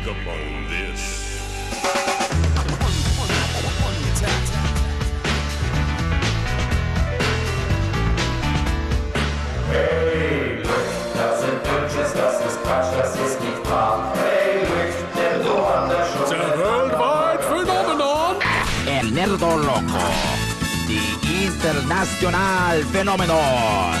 about this. Hey, das sind Bitches, das ist Quatsch, das ist nicht wahr. Hey, der so wunderschön. Ein worldwide phenomenon. El Nerdo Loco, die International Phenomenon.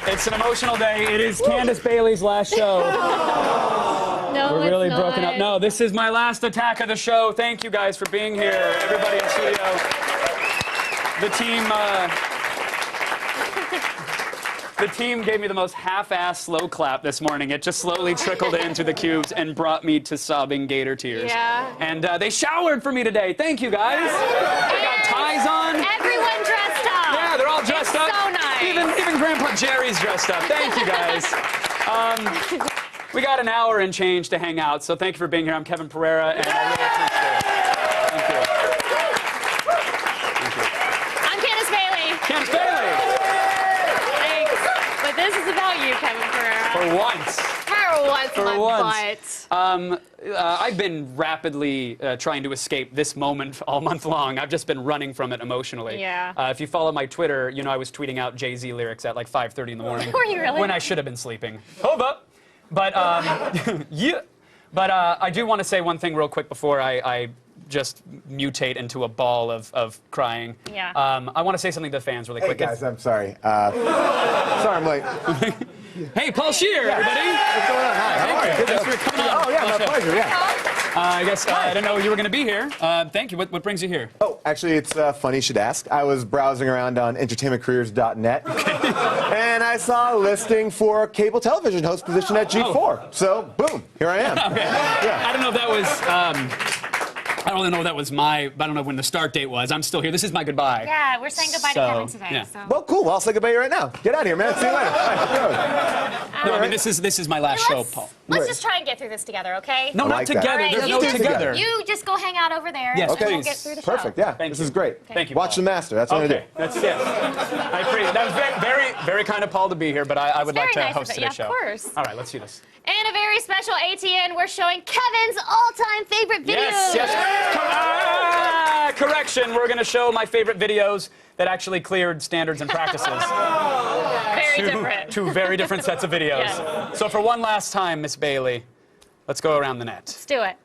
It's an emotional day. It is Candace Bailey's last show. No, We're really it's broken not. up. No, this is my last attack of the show. Thank you guys for being here. Everybody in studio. The team gave me the most half-assed slow clap this morning. It just slowly trickled into the cubes and brought me to sobbing gator tears. Yeah. And they showered for me today. Thank you, guys. They got ties on. Everyone dressed up. Yeah, they're all dressed up. So nice. Even Grandpa Jerry's dressed up. Thank you, guys. We got an hour and change to hang out, so thank you for being here. I'm Kevin Pereira, and I really appreciate it. Thank you. Thank you. I'm Candace Bailey. Candace Bailey! Thanks. But this is about you, Kevin Pereira. For once. For once, I've been rapidly trying to escape this moment all month long. I've just been running from it emotionally. Yeah. If you follow my Twitter, you know I was tweeting out Jay-Z lyrics at like 5:30 in the morning. Were you really? When I should have been sleeping. Hold up. But, yeah. But I do want to say one thing real quick before I just mutate into a ball of crying. Yeah. I want to say something to the fans really quick. Hey guys, I'm sorry. Sorry I'm late. Hey, Paul Scheer, everybody. What's going on? Hi, how are you? Thanks for coming on. Oh yeah, my pleasure, yeah. I guess I didn't know you were going to be here. Thank you. What brings you here? Oh, actually, it's funny you should ask. I was browsing around on entertainmentcareers.net, and I saw a listing for a cable television host position at G4. So, boom, here I am. Okay. Yeah. I don't know if that was. I don't really know if that was I don't know when the start date was. I'm still here. This is my goodbye. Yeah, we're saying goodbye to Kevin today. yeah. So. Well, cool. Well, I'll say goodbye to you right now. Get out of here, man. See you later. Bye. No, I mean this is my last show, Paul. Let's just try and get through this together, okay? No, I not like that. together. All right, There's you no just- together. You just go hang out over there. Yes, and we'll please. get through the show. Perfect, yeah. Thank this you. is great. Thank you, Watch Paul. the master. That's what I do. Okay, that's it. I appreciate that was very kind of Paul to be here, but I would like to very nice of host it. today's Yeah, show. of course. All right, let's do this. And a very special ATN, we're showing Kevin's all-time favorite videos. Yes. Correction, we're going to show my favorite videos that actually cleared standards and practices. Very different. Two very different sets of videos. Yes. So for one last time, Miss Bailey, let's go around the net. Let's do it.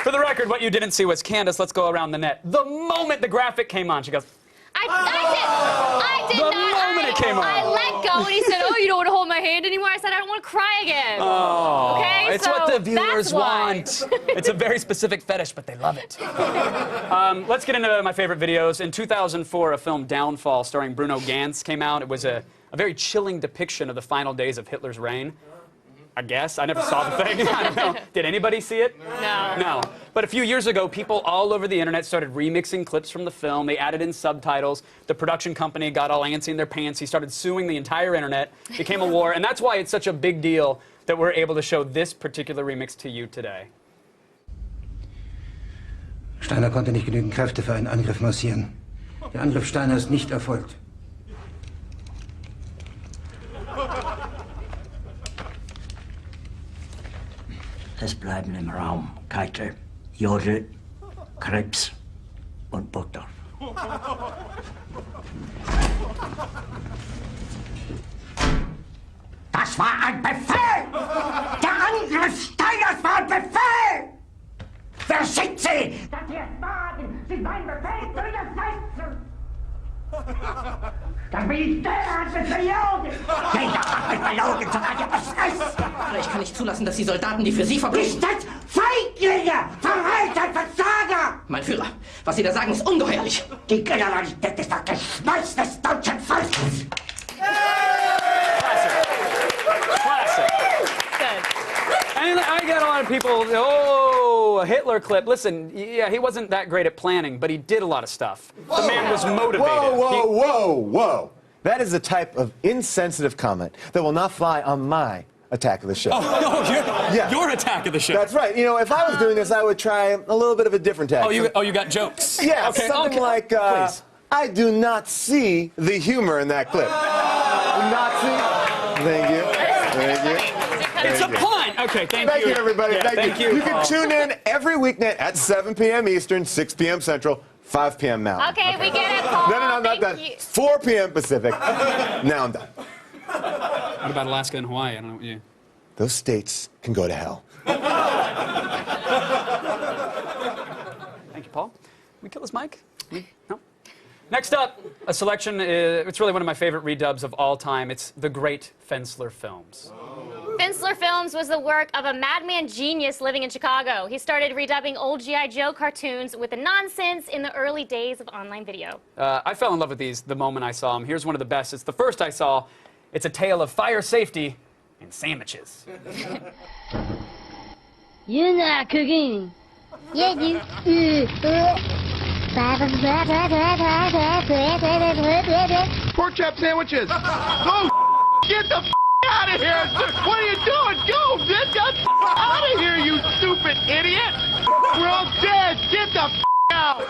For the record, what you didn't see was Candace, let's go around the net. The moment the graphic came on, she goes, I did The not. moment it came on. I let go, and he said, "Oh, you don't want to hold my hand anymore." I said, "I don't want to cry again." oh, Okay, it's so what the viewers that's why. want. It's a very specific fetish, but they love it. Let's get into my favorite videos. In 2004, a film, Downfall, starring Bruno Ganz, came out. It was a very chilling depiction of the final days of Hitler's reign. I guess. I never saw the thing. I don't know. Did anybody see it? No. No. But a few years ago, people all over the internet started remixing clips from the film. They added in subtitles. The production company got all antsy in their pants. He started suing the entire internet. It became a war. And that's why it's such a big deal that we're able to show this particular remix to you today. Steiner konnte nicht genügend Kräfte für einen Angriff massieren. Der Angriff Steiner ist nicht erfolgt. Es bleiben im Raum Keitel, Jodel, Krebs und Butter. Das war ein Befehl! Der Angriff Steiners war ein Befehl! Wer schickt Sie? Das hier ist Wagen! Sie mein Befehl durchsetzen! Dann bin ich derart belogen! Jeder hat mich belogen, sogar der SS! Aber ich kann nicht zulassen, dass die Soldaten, die für Sie verbringen... Ist das Feiglinge! Verreiter, Versager! Mein Führer, was Sie da sagen, ist ungeheuerlich. Die Generalität ist das Geschmeiß des deutschen Volkes! Classic. And I get a lot of people, oh, a Hitler clip. Listen, yeah, he wasn't that great at planning, but he did a lot of stuff. The man was motivated. Whoa. That is the type of insensitive comment that will not fly on my Attack of the Show. Your Attack of the Show. That's right. You know, if I was doing this, I would try a little bit of a different tack. You got jokes? Yeah, okay, something like, please. I do not see the humor in that clip. Not see? Thank you. It's a pun. Okay, thank you. Thank you, everybody. Yeah, thank you. You can tune in every weeknight at 7 p.m. Eastern, 6 p.m. Central, 5 p.m. Mountain. Okay, we get it, Paul. No, I'm not done. 4 p.m. Pacific. Now I'm done. What about Alaska and Hawaii? I don't know what you... Those states can go to hell. Thank you, Paul. We kill this mic? No? Next up, a selection. It's really one of my favorite redubs of all time. It's The Great Fensler Films. Fensler Films was the work of a madman genius living in Chicago. He started redubbing old G.I. Joe cartoons with the nonsense in the early days of online video. I fell in love with these the moment I saw them. Here's one of the best. It's the first I saw. It's a tale of fire safety and sandwiches. You're not cooking. Yeah, you. Pork chop sandwiches. Go get the out of here. What are you doing? Go, get the out of here, you stupid idiot. We're all dead. Get the out.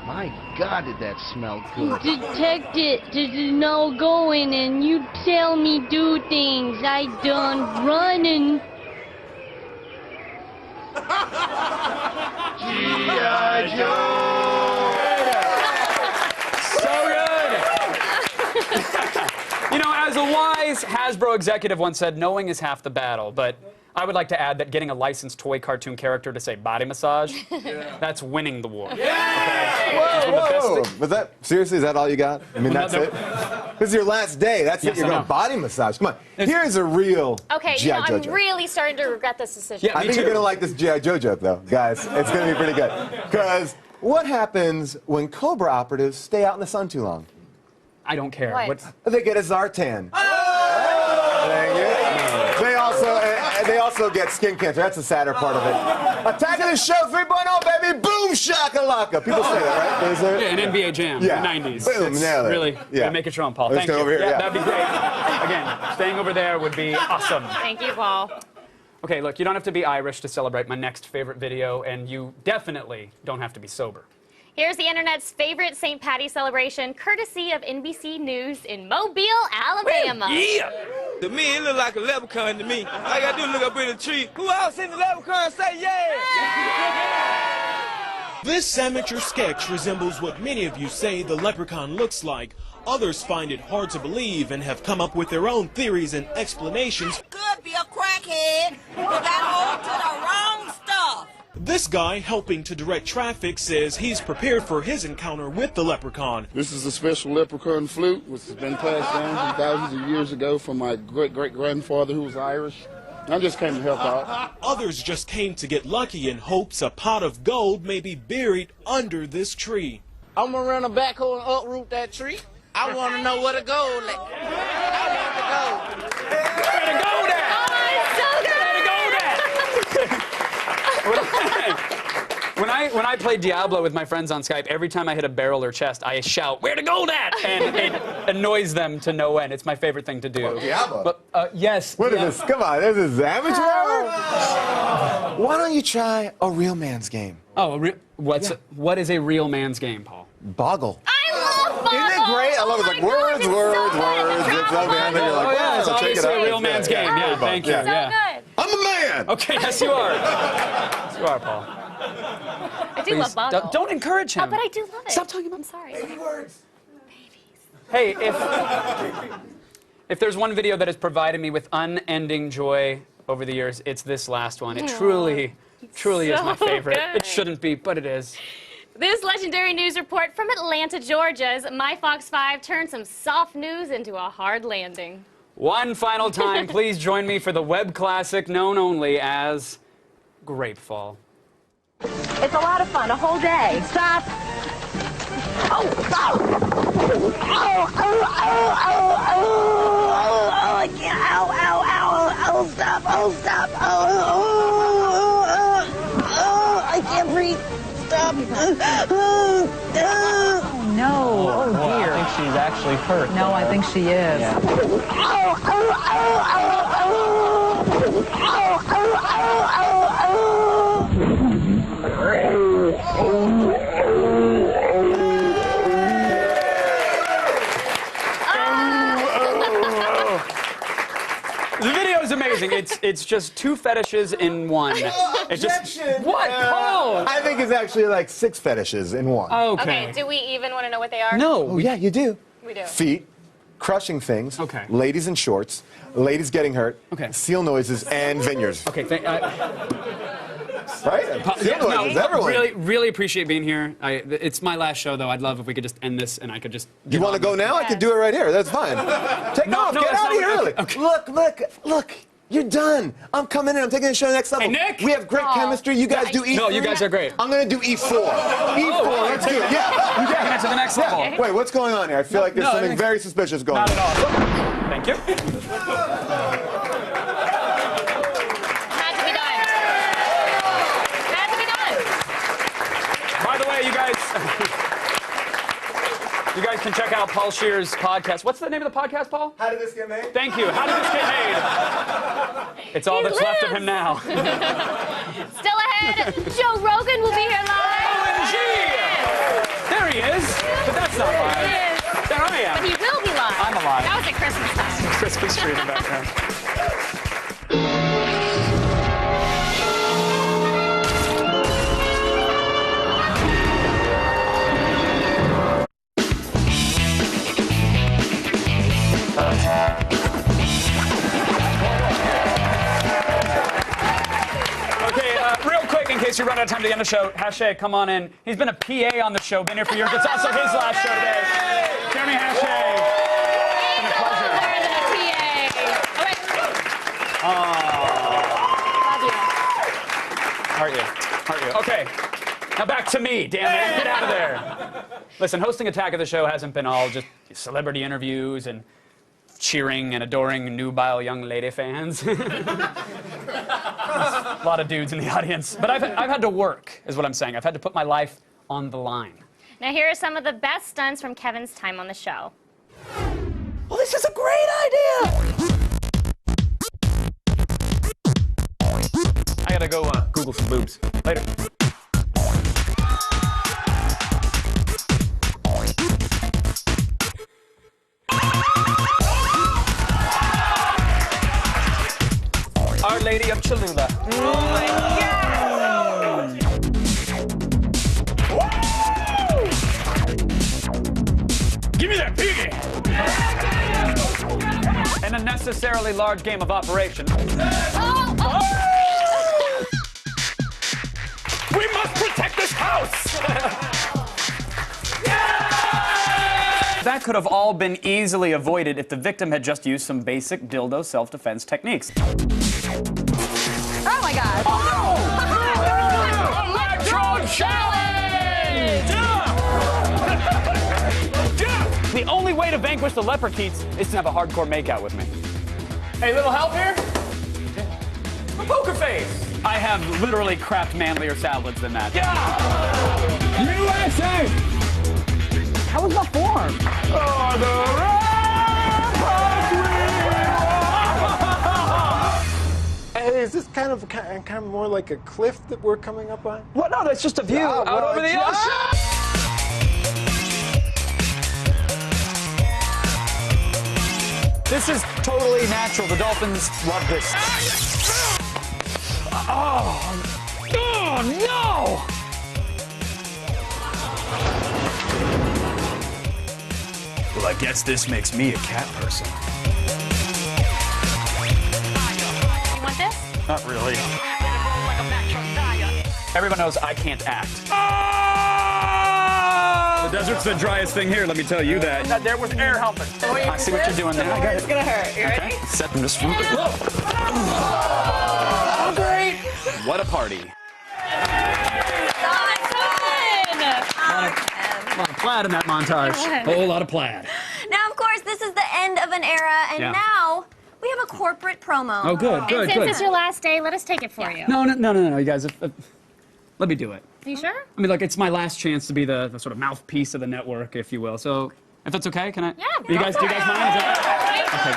My God, did that smell good. Detective, there's no going and you tell me do things. I done running. G.I. So good. You know, as a wise Hasbro executive once said, knowing is half the battle, but I would like to add that getting a licensed toy cartoon character to say body massage, that's winning the war. Okay? Whoa. Was seriously, is that all you got? I mean, that's it? This is your last day. That's it. You're going to body massage. Come on. Here's a real Okay, you know, I'm really starting to regret this decision. I think you're going to like this G.I. Joe joke, though, guys. It's going to be pretty good. Because what happens when Cobra operatives stay out in the sun too long? I don't care. What? They get a Zartan. Thank you. They also get skin cancer. That's the sadder part of it. Attack of the Show 3.0, baby. Boom, shakalaka. People say that, right? Is there? Yeah, an NBA Jam in the 90s. Boom, nailed it. Really, make it your own, Paul. Let's Thank you. go over here, yeah. That'd be great. Again, staying over there would be awesome. Thank you, Paul. Okay, look, you don't have to be Irish to celebrate my next favorite video, and you definitely don't have to be sober. Here's the internet's favorite St. Patty's celebration, courtesy of NBC News in Mobile, Alabama. Yeah! To me, it look like a leprechaun to me. All I gotta do is look up in the tree. Who else in the leprechaun say yeah? This amateur sketch resembles what many of you say the leprechaun looks like. Others find it hard to believe and have come up with their own theories and explanations. Could be a crackhead who got hold to the wrong stuff. This guy, helping to direct traffic, says he's prepared for his encounter with the leprechaun. This is a special leprechaun flute, which has been passed down from thousands of years ago from my great-great-grandfather who was Irish. I just came to help out. Others just came to get lucky in hopes a pot of gold may be buried under this tree. I'm gonna run a backhoe and uproot that tree. I want to know where the gold is. I want the gold. Where the gold at? Oh, it's so good! Where the gold at? When I play Diablo with my friends on Skype, every time I hit a barrel or chest, I shout, "Where the gold at?" And it annoys them to no end. It's my favorite thing to do. Well, Diablo? But, yes. What is this? Come on, this is amateur hour? Why don't you try a real man's game? Oh, what is a real man's game, Paul? Boggle. I love Boggle! Isn't it great? I love it. It's like words. It's so good. You're like, Yeah, it's wow, check it obviously out. a real man's game. Yeah, thank you. So good. I'm a man. Okay, yes you are. Yes you are, Paul. I do love Boggle. Don't encourage him. Oh, but I do love it. Stop talking about. I'm sorry. Baby words. Hey, if there's one video that has provided me with unending joy over the years, it's this last one. It truly Truly is my So favorite. good. It shouldn't be, but it is. This legendary news report from Atlanta, Georgia's My Fox 5 turned some soft news into a hard landing. One final time, please join me for the web classic known only as Grapefall. It's a lot of fun, a whole day. Stop. Oh, stop. Oh, I can't. Ow, stop. I can't breathe. Stop. Oh, no. Oh, dear. I think she's actually hurt. No, I think she is. The video is amazing. It's just two fetishes in one. It's just what? Paul? I think it's actually like 6 fetishes in one. Okay, do we even want to know what they are? No. Oh, yeah, you do. We do. Feet, crushing things, okay. Ladies in shorts, ladies getting hurt, okay. Seal noises, and vineyards. Okay, right? Seal noises, everyone. Really appreciate being here. It's my last show, though. I'd love if we could just end this and I could just. You want to go now? I could do it right here. That's fine. Take off. Get out of here early. Okay. Look. You're done. I'm coming in. I'm taking the show to the next level. Hey, Nick. We have great chemistry. You guys do E3. No, you guys are great. I'm going to do E4. E4. Let's do it. Yeah. You're taking it to the next level. Yeah. Wait, what's going on here? I feel like there's something very suspicious going on. Not at all. Thank you. Had to be done. Had to be done. By the way, you guys can check out Paul Scheer's podcast. What's the name of the podcast, Paul? How Did This Get Made? Thank you. How Did This Get Made? It's all that's left of him now. Still ahead, Joe Rogan will be here live. OMG! There he is. But that's not live. There I am. But he will be live. I'm alive. That was at Christmas time. Christmas tree in the background. Real quick, in case you run out of time to the end of the show, Hache, come on in. He's been a PA on the show, been here for years. It's also his last show today. Jeremy Hache. It's been a pleasure. Aren't you? Okay. Now back to me, damn it. Get out of there. Listen, hosting Attack of the Show hasn't been all just celebrity interviews and cheering and adoring nubile young lady fans. A lot of dudes in the audience. But I've had to work, is what I'm saying. I've had to put my life on the line. Now here are some of the best stunts from Kevin's time on the show. Well, this is a great idea! I gotta go Google some boobs. Later. Our Lady of Cholula. Oh my God! Give me that piggy! An unnecessarily large game of Operation. We must protect this house! That could have all been easily avoided if the victim had just used some basic dildo self-defense techniques. Oh my God. Electrode challenge! The only way to vanquish the leprecheats is to have a hardcore makeout with me. Hey, little help here? A poker face! I have literally crapped manlier salads than that. Yeah! USA! How was my form? Oh, Hey, is this kind of more like a cliff that we're coming up on? What? No, that's just a view out over the ocean. This is totally natural. The dolphins love this. Oh no! Well, I guess this makes me a cat person. You want this? Not really. Everyone knows I can't act. The desert's the driest thing here, let me tell you that. Not there with air helmet. I see what you're doing there. I got it. It's gonna hurt. You ready? Set them just whoa. Oh, great. What a party. A lot of plaid in that montage. A whole lot of plaid. Now, of course, this is the end of an era, and now we have a corporate promo. Oh, good, good, and since good. it's your last day, let us take it for you. No, you guys. Let me do it. Are you sure? I mean, like, it's my last chance to be the sort of mouthpiece of the network, if you will. So, if that's okay, can I? Yeah. Do you guys mind? Is that... Okay,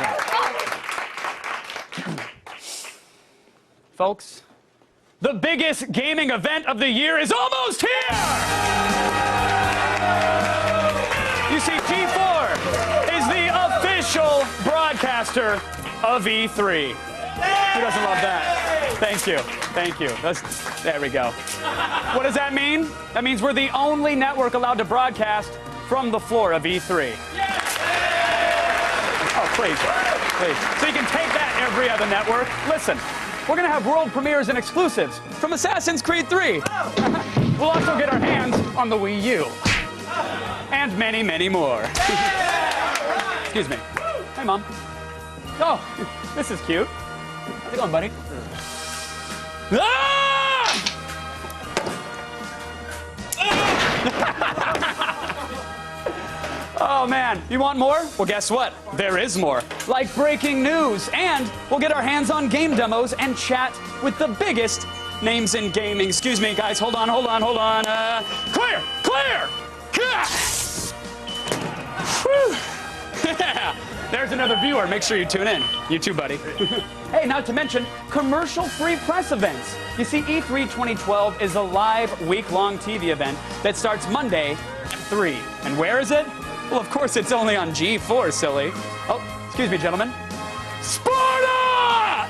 great. Folks, the biggest gaming event of the year is almost here! You see, G4 is the official broadcaster of E3. Who doesn't love that? Thank you. Thank you. There we go. What does that mean? That means we're the only network allowed to broadcast from the floor of E3. Oh, please. Please. So you can take that, every other network. Listen, we're going to have world premieres and exclusives from Assassin's Creed 3. We'll also get our hands on the Wii U. And many, many more. Excuse me. Hey, Mom. Oh, this is cute. How's it going, buddy? Ah! Oh, man. You want more? Well, guess what? There is more. Like breaking news. And we'll get our hands on game demos and chat with the biggest names in gaming. Excuse me, guys. Hold on. Clear! Clear! Whew. There's another viewer. Make sure you tune in. You too, buddy. Hey, not to mention commercial-free press events. You see, E3 2012 is a live week-long TV event that starts Monday at 3. And where is it? Well, of course, it's only on G4, silly. Oh, excuse me, gentlemen. Sparta!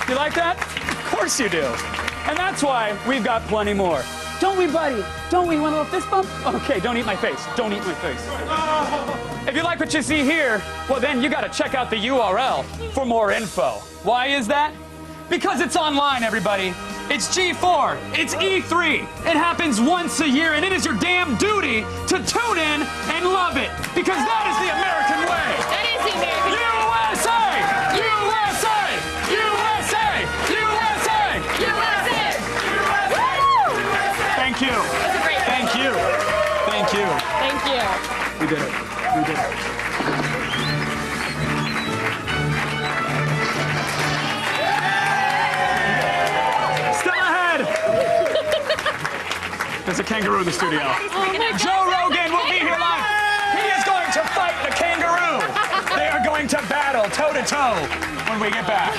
You like that? Of course you do. And that's why we've got plenty more. Don't we, buddy? Don't we? Want a little fist bump? Okay, don't eat my face. Don't eat my face. If you like what you see here, well, then you got to check out the URL for more info. Why is that? Because it's online, everybody. It's G4. It's E3. It happens once a year, and it is your damn duty to tune in and love it. Because that is the American way. That is the American way. USA! USA! USA! USA! USA! Thank you. Thank you. Thank you. Thank you. We did it. We did it. Still ahead. There's a kangaroo in the studio. Joe Rogan will be here live. He is going to fight the kangaroo. They are going to battle toe-to-toe when we get back.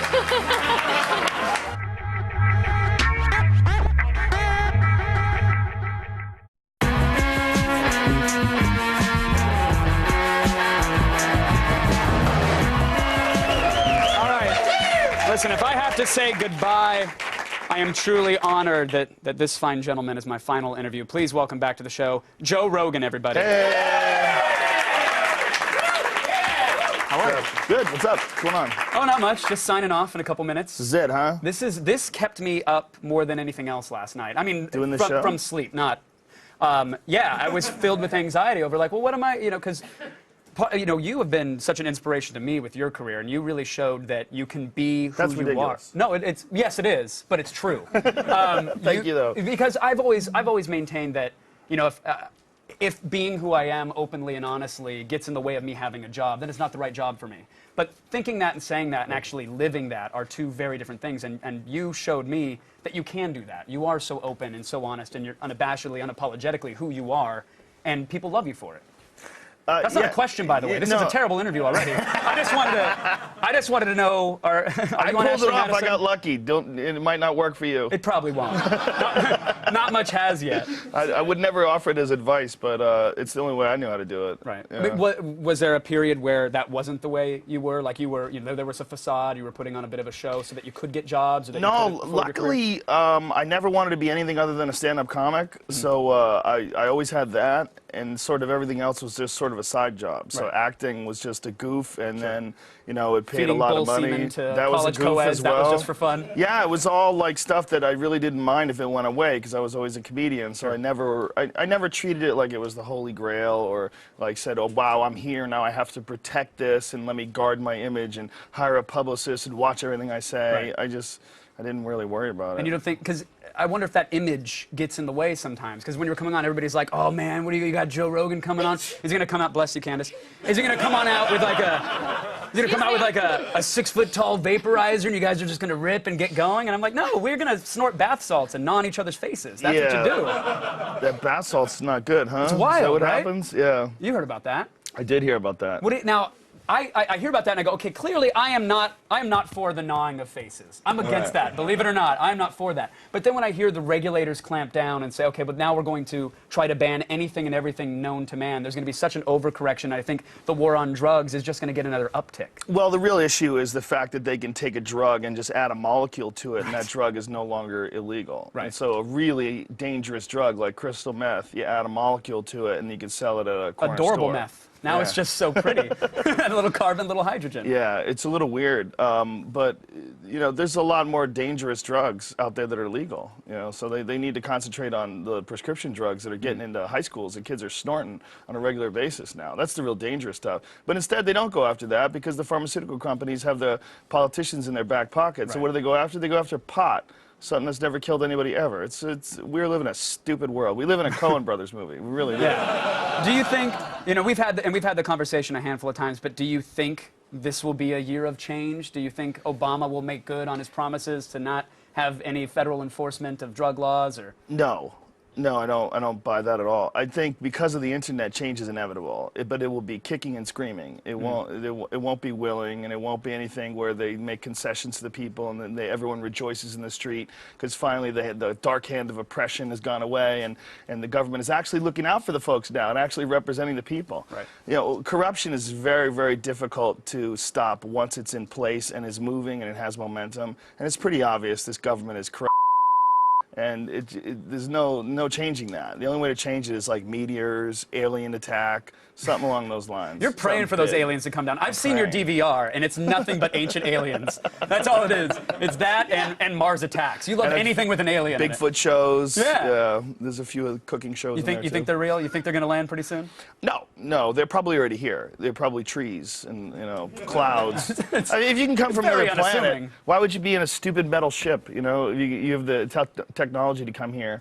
Listen, if I have to say goodbye, I am truly honored that this fine gentleman is my final interview. Please welcome back to the show, Joe Rogan, everybody. Hey. How are you? Good. What's up? What's going on? Oh, not much. Just signing off in a couple minutes. This is it, huh? This kept me up more than anything else last night. I mean, doing the show? From sleep, not. Yeah, I was filled with anxiety over like, well, what am I? Because. You have been such an inspiration to me with your career, and you really showed that you can be who That's you ridiculous. are. No, yes, it is, but it's true. Thank you, though. Because I've always maintained that, if being who I am openly and honestly gets in the way of me having a job, then it's not the right job for me. But thinking that and saying that and actually living that are two very different things, and you showed me that you can do that. You are so open and so honest, and you're unabashedly, unapologetically who you are, and people love you for it. That's not a question, by the way. This is a terrible interview already. I just wanted to know. I pulled it off. I got lucky. It might not work for you. It probably won't. Not much has yet. I would never offer it as advice, but it's the only way I knew how to do it. Right. Yeah. Was there a period where that wasn't the way you were? Like you were, there was a facade. You were putting on a bit of a show so that you could get jobs. Or that No, you could luckily, I never wanted to be anything other than a stand-up comic. So I always had that, and sort of everything else was just sort of a side job. So acting was just a goof, and then, you know, it paid Feeding a lot bull of money. semen to That was a college goof co-eds, as well. that was just for fun? Yeah, it was all like stuff that I really didn't mind if it went away, because I was always a comedian. So I never treated it like it was the holy grail, or like said, oh wow, I'm here now, I have to protect this and let me guard my image and hire a publicist and watch everything I say. I didn't really worry about it. And you don't think, because I wonder if that image gets in the way sometimes. Because when you're coming on, everybody's like, oh man, what do you got Joe Rogan coming on? Is he going to come out, bless you, Candace. Is he going to come on out with like a 6 foot tall vaporizer and you guys are just going to rip and get going? And I'm like, no, we're going to snort bath salts and gnaw on each other's faces. That's what you do. That bath salt's not good, huh? It's wild, Is that what right? happens? Yeah. You heard about that. I did hear about that. Now, I hear about that and I go, okay, clearly I am not for the gnawing of faces. I'm against that, believe it or not. I'm not for that. But then when I hear the regulators clamp down and say, okay, but now we're going to try to ban anything and everything known to man, there's going to be such an overcorrection. I think the war on drugs is just going to get another uptick. Well, the real issue is the fact that they can take a drug and just add a molecule to it, and that drug is no longer illegal. Right. And so a really dangerous drug like crystal meth, you add a molecule to it, and you can sell it at a corner Adorable store. meth. Now it's just so pretty. A little carbon, little hydrogen. Yeah, it's a little weird. But, you know, there's a lot more dangerous drugs out there that are legal. You know, so they need to concentrate on the prescription drugs that are getting into high schools and kids are snorting on a regular basis now. That's the real dangerous stuff. But instead, they don't go after that because the pharmaceutical companies have the politicians in their back pocket. So what do they go after? They go after pot. Something that's never killed anybody ever. We're living a stupid world. We live in a Coen Brothers movie. We really do. Yeah. Do you think, you know, we've had the conversation a handful of times, but do you think this will be a year of change? Do you think Obama will make good on his promises to not have any federal enforcement of drug laws? Or No. No, I don't buy that at all. I think because of the internet, change is inevitable, but it will be kicking and screaming. It won't be willing, and it won't be anything where they make concessions to the people and then everyone rejoices in the street because finally the dark hand of oppression has gone away, and the government is actually looking out for the folks now and actually representing the people. Right. You know, corruption is very, very difficult to stop once it's in place and is moving and it has momentum, and it's pretty obvious this government is corrupt. And there's no changing that. The only way to change it is like meteors, alien attack, something along those lines. You're praying for those aliens to come down. I've seen your DVR, and it's nothing but ancient aliens. That's all it is. It's that and Mars attacks. You love anything with an alien in it. Bigfoot shows. Yeah. There's a few cooking shows in there, You think they're real? You think they're going to land pretty soon? No, they're probably already here. They're probably trees and, you know, clouds. I mean, if you can come from another planet, why would you be in a stupid metal ship? You know, you have the technology to come here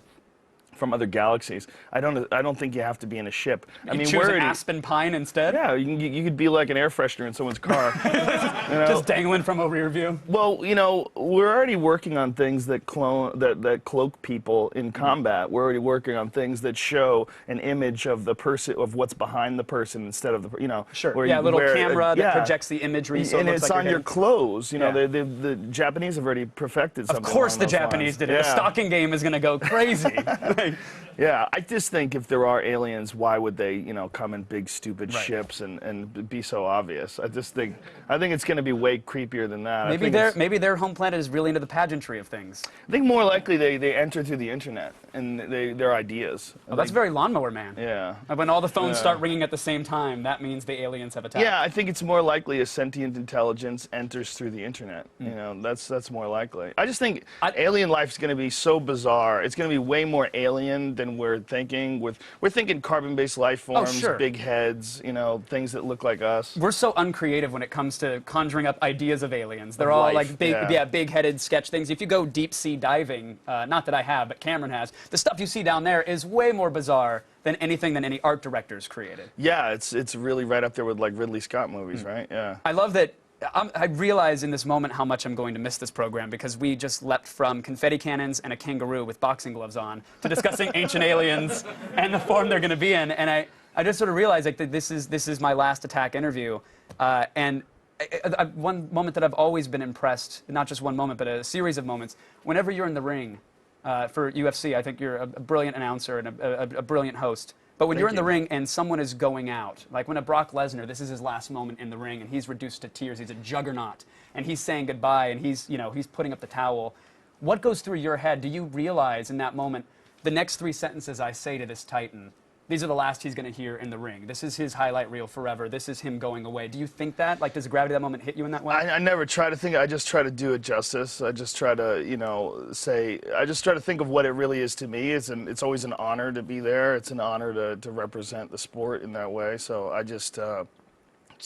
from other galaxies. I don't think you have to be in a ship. I mean, choose an aspen pine instead? Yeah, you could be like an air freshener in someone's car. You know? Just dangling from a rear view. Well, you know, we're already working on things that cloak people in combat. We're already working on things that show an image of the person, of what's behind the person instead of the, you know. Sure. Where yeah, a little camera that yeah. projects the imagery. So and it looks it's like on your clothes. You know, yeah. the Japanese have already perfected something. Of course, along the those Japanese lines. did it. Yeah. The stalking game is going to go crazy. Yeah, I just think if there are aliens, why would they, you know, come in big stupid ships and be so obvious? I think it's going to be way creepier than that. Maybe their home planet is really into the pageantry of things. I think more likely they enter through the internet and their ideas. Oh, that's very Lawnmower Man. Yeah. When all the phones start ringing at the same time, that means the aliens have attacked. Yeah, I think it's more likely a sentient intelligence enters through the internet. You know, that's more likely. I just think alien life is going to be so bizarre. It's going to be way more alien than we're thinking. We're thinking carbon-based life forms, big heads, you know, things that look like us. We're so uncreative when it comes to conjuring up ideas of aliens. They're all like big-headed sketch things. If you go deep-sea diving, not that I have, but Cameron has, the stuff you see down there is way more bizarre than anything that any art directors created. Yeah, it's really right up there with like Ridley Scott movies, right? Yeah. I love that. I realize in this moment how much I'm going to miss this program because we just leapt from confetti cannons and a kangaroo with boxing gloves on to discussing ancient aliens and the form they're going to be in. And I just sort of realized like that this is my last Attack interview. And one moment that I've always been impressed, not just one moment, but a series of moments, whenever you're in the ring for UFC, I think you're a brilliant announcer and a brilliant host. But when you're in the ring and someone is going out, like when a Brock Lesnar, this is his last moment in the ring, and he's reduced to tears, he's a juggernaut, and he's saying goodbye, and he's putting up the towel. What goes through your head? Do you realize in that moment, the next 3 sentences I say to this Titan these are the last he's going to hear in the ring. This is his highlight reel forever. This is him going away. Do you think that? Like, does the gravity of that moment hit you in that way? I never try to think. I just try to do it justice. I just try to, you know, I just try to think of what it really is to me. It's always an honor to be there. It's an honor to represent the sport in that way. So I just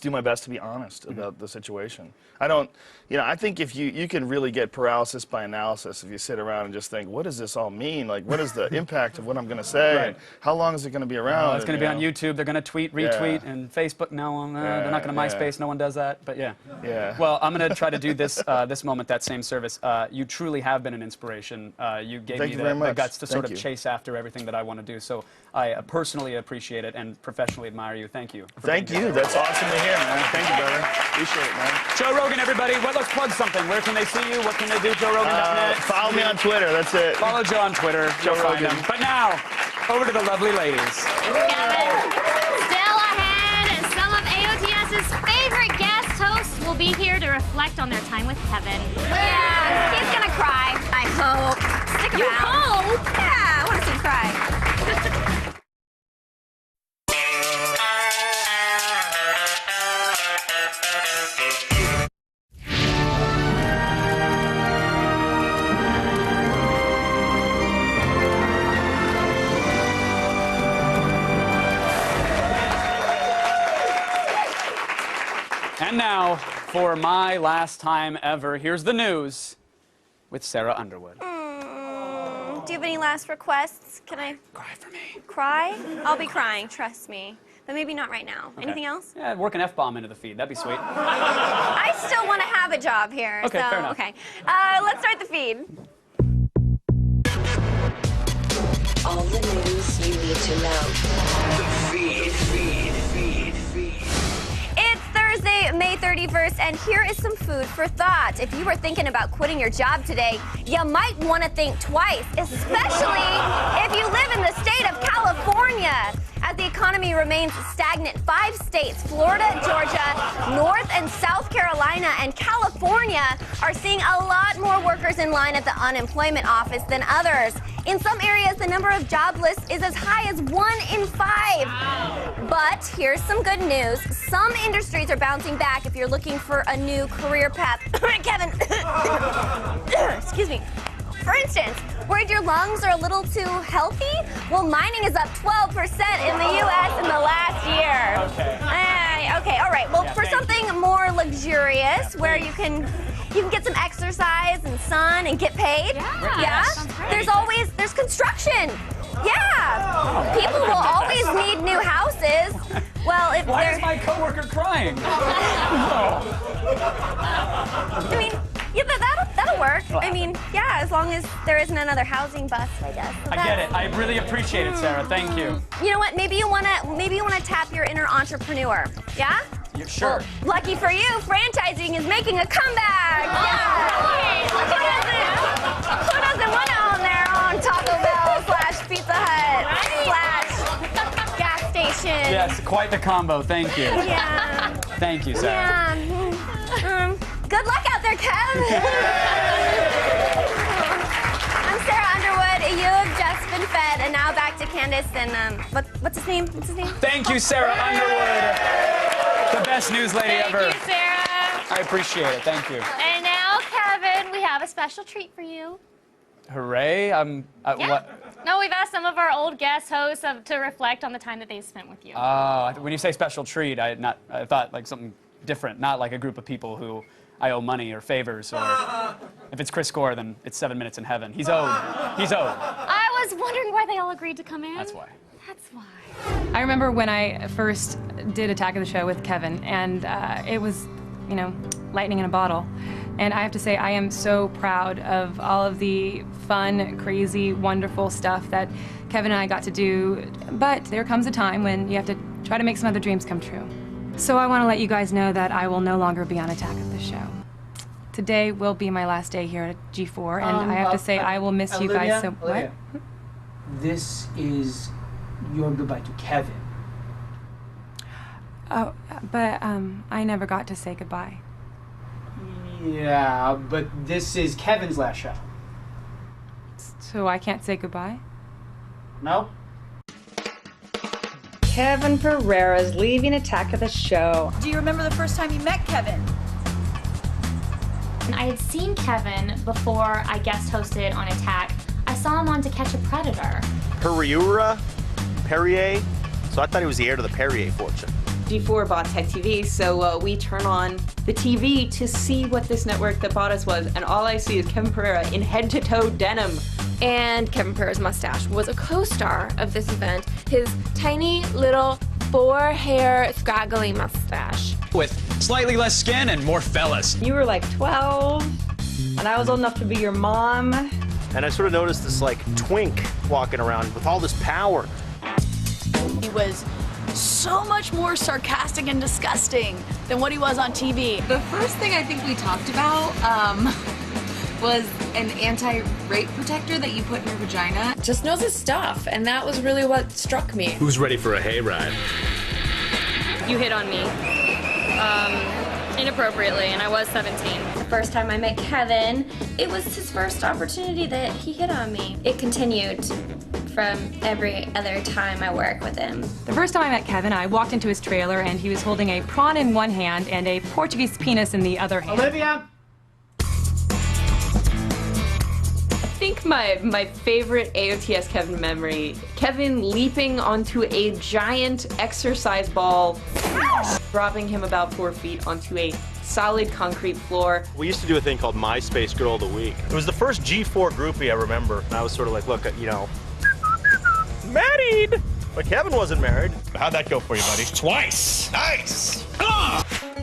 do my best to be honest about the situation. I don't, you know, I think if you can really get paralysis by analysis if you sit around and just think, what does this all mean? Like, what is the impact of what I'm going to say? Right. And how long is it going to be around? It's going to be on YouTube. They're going to tweet, retweet, and Facebook. No, they're not going to MySpace. No one does that. But yeah. Yeah. Well, I'm going to try to do this this moment, that same service. You truly have been an inspiration. You gave me the guts to sort of chase after everything that I want to do. So I personally appreciate it and professionally admire you. Thank you. Thank you. That's awesome to hear, man. Thank you, brother. Appreciate it, man. Joe Rogan, everybody. Well, let's plug something. Where can they see you? What can they do? JoeRogan.net. Follow me on Twitter. That's it. Follow Joe on Twitter. Joe Rogan. But now, over to the lovely ladies. Kevin, still ahead. Some of AOTS's favorite guest hosts will be here to reflect on their time with Kevin. Yeah, he's gonna cry. I hope. Stick around. You hope? Yeah, I want to see him cry. And now, for my last time ever, here's the news with Sarah Underwood. Do you have any last requests? Can I cry for me? Cry? I'll be crying, trust me. But maybe not right now. Okay. Anything else? Yeah, work an F-bomb into the feed. That'd be sweet. I still want to have a job here. Okay, so, fair enough. Okay. Let's start the feed. All the news you need to know. The feed. It's Thursday, May 31st, and here is some food for thought. If you were thinking about quitting your job today, you might want to think twice, especially if you live in the state of California. As the economy remains stagnant, 5 states, Florida, Georgia, North and South Carolina, and California, are seeing a lot more workers in line at the unemployment office than others. In some areas, the number of jobless is as high as 1 in 5. But here's some good news. Some industries are bouncing back if you're looking for a new career path. Kevin, excuse me. For instance, worried your lungs are a little too healthy? Well, mining is up 12% in the U.S. in the last year. Okay. Okay, all right. Well, Yeah, for something more luxurious, where you can get some exercise and sun and get paid. Yeah, sounds great. There's construction. Yeah. People will always need new houses. Well, if Why they're... is my coworker crying? I mean, yeah, that'll work. I mean, yeah, as long as there isn't another housing bust, I guess. So I get it. I really appreciate it, Sarah. Thank you. You know what? Maybe you wanna tap your inner entrepreneur. Yeah? Sure. Well, lucky for you, franchising is making a comeback. Yeah. Who doesn't want to own their own Taco Bell / Pizza Hut / gas station? Yes, quite the combo. Thank you. Yeah. Thank you, Sarah. Yeah. Good luck out there, Kev. I'm Sarah Underwood. You have just been fed, and now back to Candace and what's his name? What's his name? Thank you, Sarah Underwood. The best news lady ever. Thank you, Sarah. I appreciate it. Thank you. And now, Kevin, we have a special treat for you. Hooray! What? No, we've asked some of our old guest hosts to reflect on the time that they spent with you. When you say special treat, I thought like something different, not like a group of people who I owe money or favors, or if it's Chris Gore, then it's 7 minutes in heaven. He's owed. He's owed. I was wondering why they all agreed to come in. That's why. That's why. I remember when I first did Attack of the Show with Kevin, and it was, you know, lightning in a bottle. And I have to say, I am so proud of all of the fun, crazy, wonderful stuff that Kevin and I got to do. But there comes a time when you have to try to make some other dreams come true. So I want to let you guys know that I will no longer be on Attack of the Show. Today will be my last day here at G4, and I have to say I will miss you guys so much. Olivia, this is your goodbye to Kevin. Oh, but I never got to say goodbye. Yeah, but this is Kevin's last show. So I can't say goodbye? No? Kevin Pereira's leaving Attack of the Show. Do you remember the first time you met Kevin? I had seen Kevin before I guest hosted on Attack. I saw him on To Catch a Predator. Perrier. So I thought he was the heir to the Perrier fortune. G4 bought Tech TV, so we turn on the TV to see what this network that bought us was, and all I see is Kevin Pereira in head-to-toe denim. And Kevin Pereira's mustache was a co-star of this event. His tiny little boar-hair scraggly mustache. With slightly less skin and more fellas. You were like 12, and I was old enough to be your mom. And I sort of noticed this like twink walking around with all this power. He was so much more sarcastic and disgusting than what he was on TV. The first thing I think we talked about was an anti-rape protector that you put in your vagina. Just knows his stuff, and that was really what struck me. Who's ready for a hayride? You hit on me. Inappropriately, and I was 17. The first time I met Kevin, it was his first opportunity that he hit on me. It continued from every other time I work with him. The first time I met Kevin, I walked into his trailer and he was holding a prawn in one hand and a Portuguese penis in the other hand. Olivia! I think my favorite AOTS Kevin memory, Kevin leaping onto a giant exercise ball, dropping him about 4 feet onto a solid concrete floor. We used to do a thing called MySpace Girl of the Week. It was the first G4 groupie I remember. And I was sort of like, look, you know, married! But Kevin wasn't married. How'd that go for you, buddy? Twice! Nice!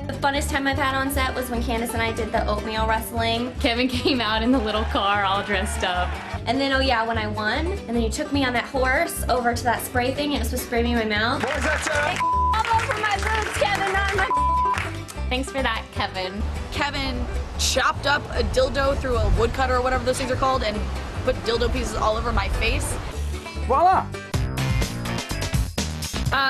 The funnest time I've had on set was when Candace and I did the oatmeal wrestling. Kevin came out in the little car all dressed up. And then, oh yeah, when I won, and then you took me on that horse over to that spray thing and it was supposed to spray me in my mouth. What was that, Sarah? All over my boots, Kevin, not my Thanks for that, Kevin. Kevin chopped up a dildo through a woodcutter or whatever those things are called and put dildo pieces all over my face. Voila!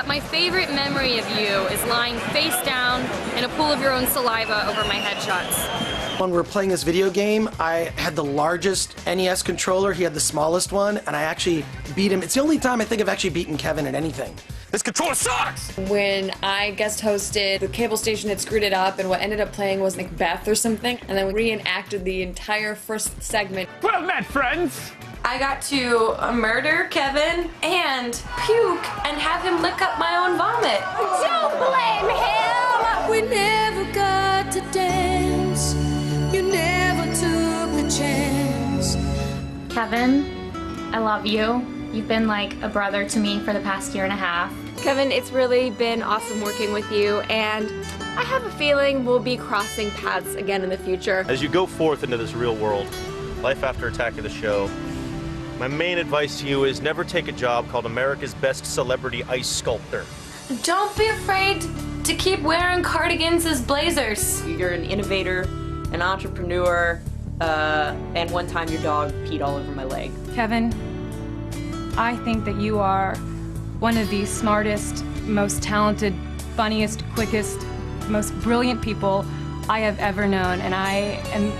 My favorite memory of you is lying face down in a pool of your own saliva over my headshots. When we were playing this video game, I had the largest NES controller, he had the smallest one, and I actually beat him. It's the only time I think I've actually beaten Kevin at anything. This controller sucks! When I guest hosted, the cable station had screwed it up, and what ended up playing was Macbeth or something, and then we reenacted the entire first segment. Well met, friends! I got to murder Kevin and puke and have him lick up my own vomit. Don't blame him! We never got to dance. You never took the chance. Kevin, I love you. You've been like a brother to me for the past year and a half. Kevin, it's really been awesome working with you, and I have a feeling we'll be crossing paths again in the future. As you go forth into this real world, life after Attack of the Show, my main advice to you is never take a job called America's Best Celebrity Ice Sculptor. Don't be afraid to keep wearing cardigans as blazers. You're an innovator, an entrepreneur, and one time your dog peed all over my leg. Kevin, I think that you are one of the smartest, most talented, funniest, quickest, most brilliant people I have ever known, and I am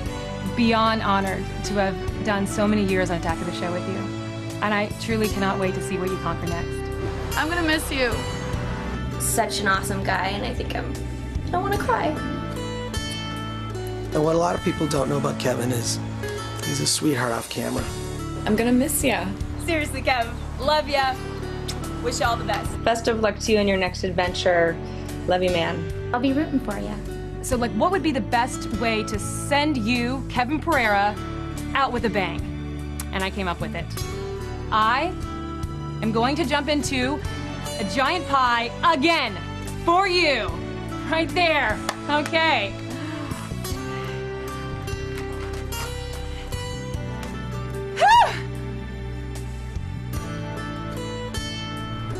beyond honored to have done so many years on Attack of the Show with you. And I truly cannot wait to see what you conquer next. I'm gonna miss you. Such an awesome guy, and I think I don't want to cry. And what a lot of people don't know about Kevin is he's a sweetheart off camera. I'm gonna miss ya. Seriously, Kev. Love ya. Wish you all the best. Best of luck to you in your next adventure. Love you, man. I'll be rooting for you. So, like, what would be the best way to send you, Kevin Pereira, out with a bang? And I came up with it. I am going to jump into a giant pie again for you. Right there. Okay.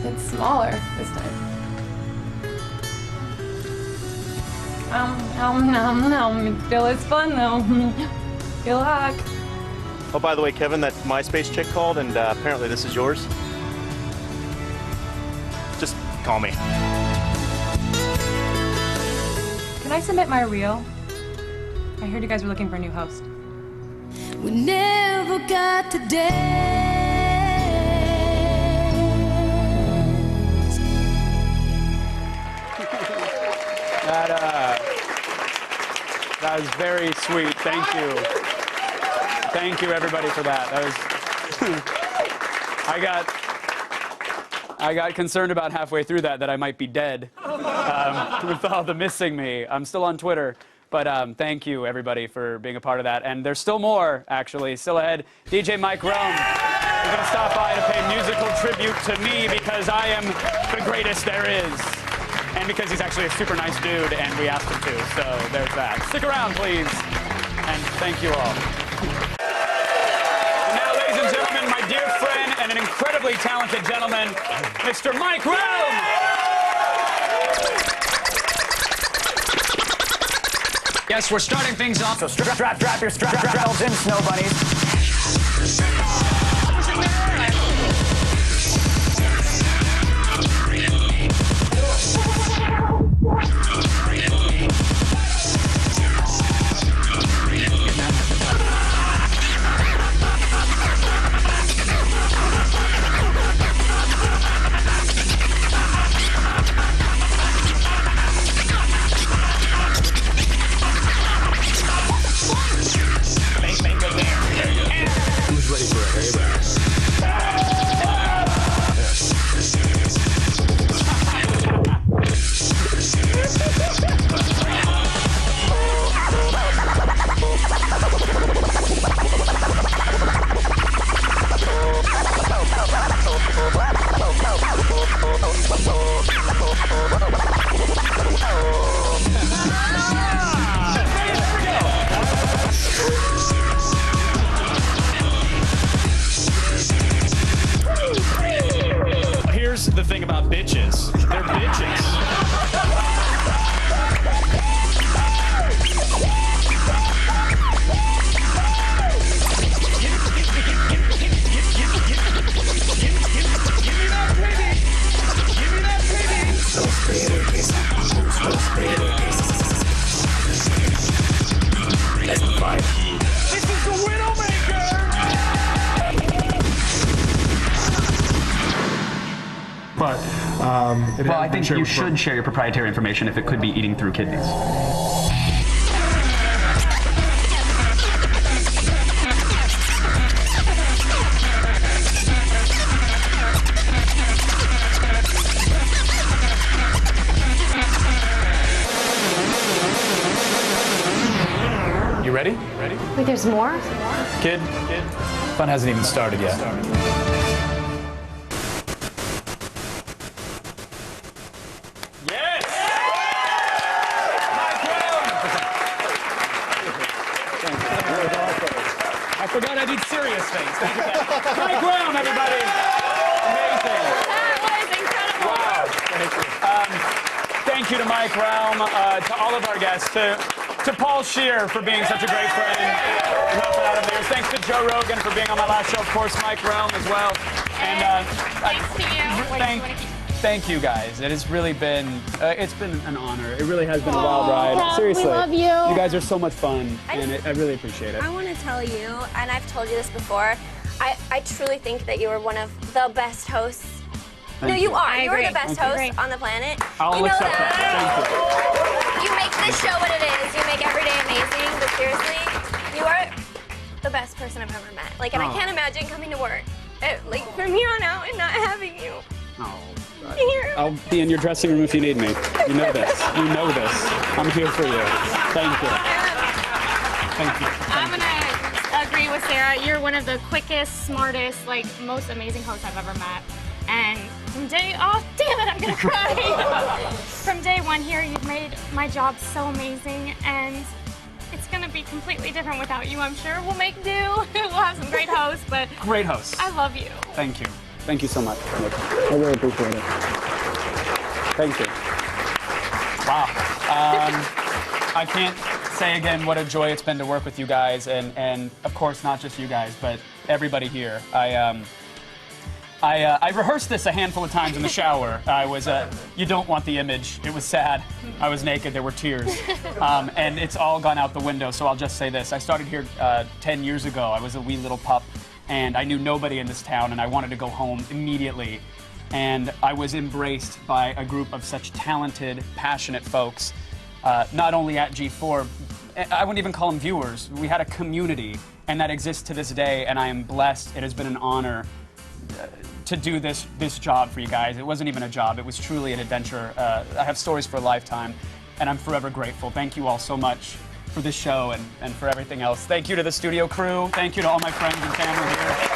It's smaller this time. Still, it's fun though. Good luck. Oh, by the way, Kevin, that MySpace chick called, and apparently this is yours. Just call me. Can I submit my reel? I heard you guys were looking for a new host. We never got to dance. That was very sweet. Thank you. Thank you, everybody, for that. That was. I got concerned about halfway through that I might be dead with all the missing me. I'm still on Twitter. But thank you, everybody, for being a part of that. And there's still more, actually, still ahead. DJ Mike Rome is going to stop by to pay musical tribute to me because I am the greatest there is. And because he's actually a super nice dude, and we asked him to. So there's that. Stick around, please. And thank you all. And now, ladies and gentlemen, my dear friend and an incredibly talented gentleman, Mr. Mike Rome. Yes, we're starting things off, so strap your straps in, snow bunnies. Here's the thing about bitches. They're bitches. This is the Widowmaker! But, well, I think you should share your proprietary information if it could be eating through kidneys. You ready? Wait, there's more? Kid? Fun hasn't even started yet. Yes! I forgot I did serious things. Thank you, guys. Mike Rome, everybody! Amazing. That was incredible. Wow. Thank you to Mike Rome, to all of our guests, to Paul Scheer for being such a great friend and helping out of theirs. Thanks to Joe Rogan for being on my last show. Of course, Mike Rome as well. And thanks to you. Thank you guys. It has really been, it's been an honor. It really has been a wild ride. Seriously. We love you. You guys are so much fun, and I really appreciate it. I want to tell you, and I've told you this before, I truly think that you are one of the best hosts. Thank no, you. you are. I You're agree. the best host on the planet. I'll you know accept that. You make this show what it is. You make every day amazing, but seriously, you are the best person I've ever met. Like, and I can't imagine coming to work, like, from here on out and not having you. Here. I'll be in your dressing room if you need me. You know this. You know this. I'm here for you. Thank you. Thank you. I'm gonna agree with Sarah. You're one of the quickest, smartest, like, most amazing hosts I've ever met. And from day, oh damn it, I'm gonna cry. From day one here, you've made my job so amazing, and it's gonna be completely different without you. I'm sure we'll make do. We'll have some great hosts, but Great hosts. I love you. Thank you. Thank you so much, Nick. I really appreciate it. Thank you. Wow. I can't say again what a joy it's been to work with you guys, and of course not just you guys, but everybody here. I rehearsed this a handful of times in the shower. I was, you don't want the image. It was sad. I was naked. There were tears. And it's all gone out the window, so I'll just say this. I started here 10 years ago. I was a wee little pup, and I knew nobody in this town, and I wanted to go home immediately. And I was embraced by a group of such talented, passionate folks. not only at G4, I wouldn't even call them viewers. We had a community, and that exists to this day, and I am blessed. It has been an honor to do this job for you guys. It wasn't even a job. It was truly an adventure. I have stories for a lifetime, and I'm forever grateful. Thank you all so much for this show and for everything else. Thank you to the studio crew. Thank you to all my friends and family here.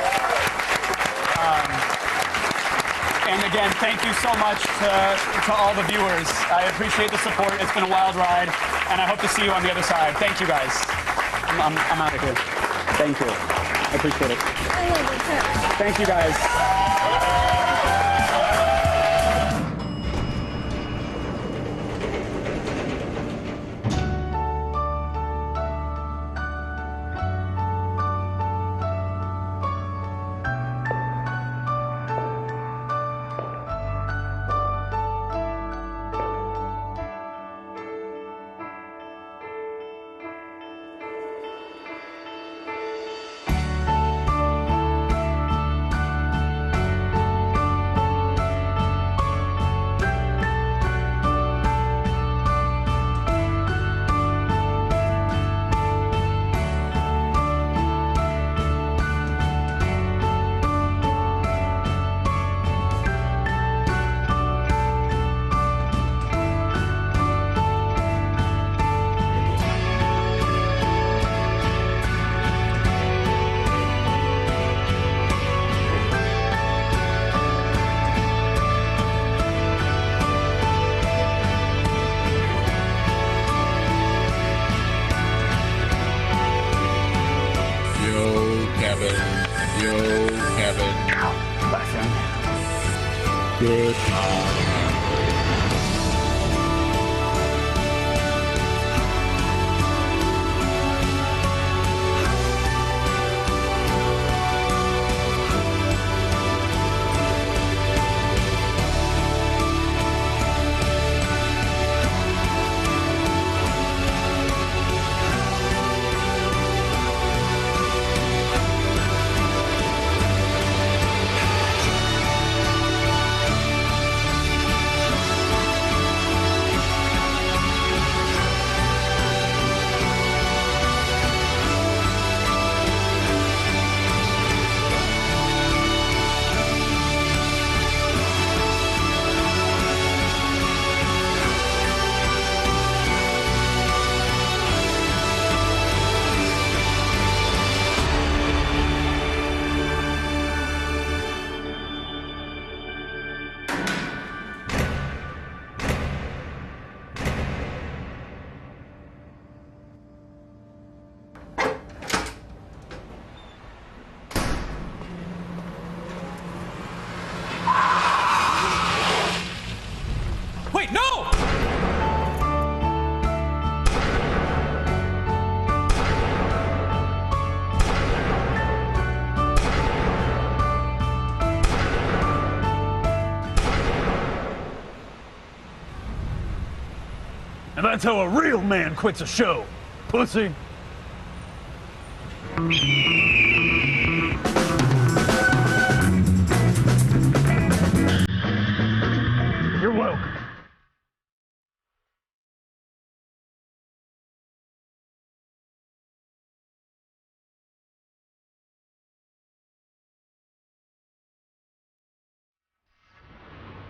And again, thank you so much to all the viewers. I appreciate the support. It's been a wild ride, and I hope to see you on the other side. Thank you, guys. I'm out of here. Thank you. I appreciate it. Thank you, guys. Good. Wait, no! And that's how a real man quits a show, pussy. You're welcome.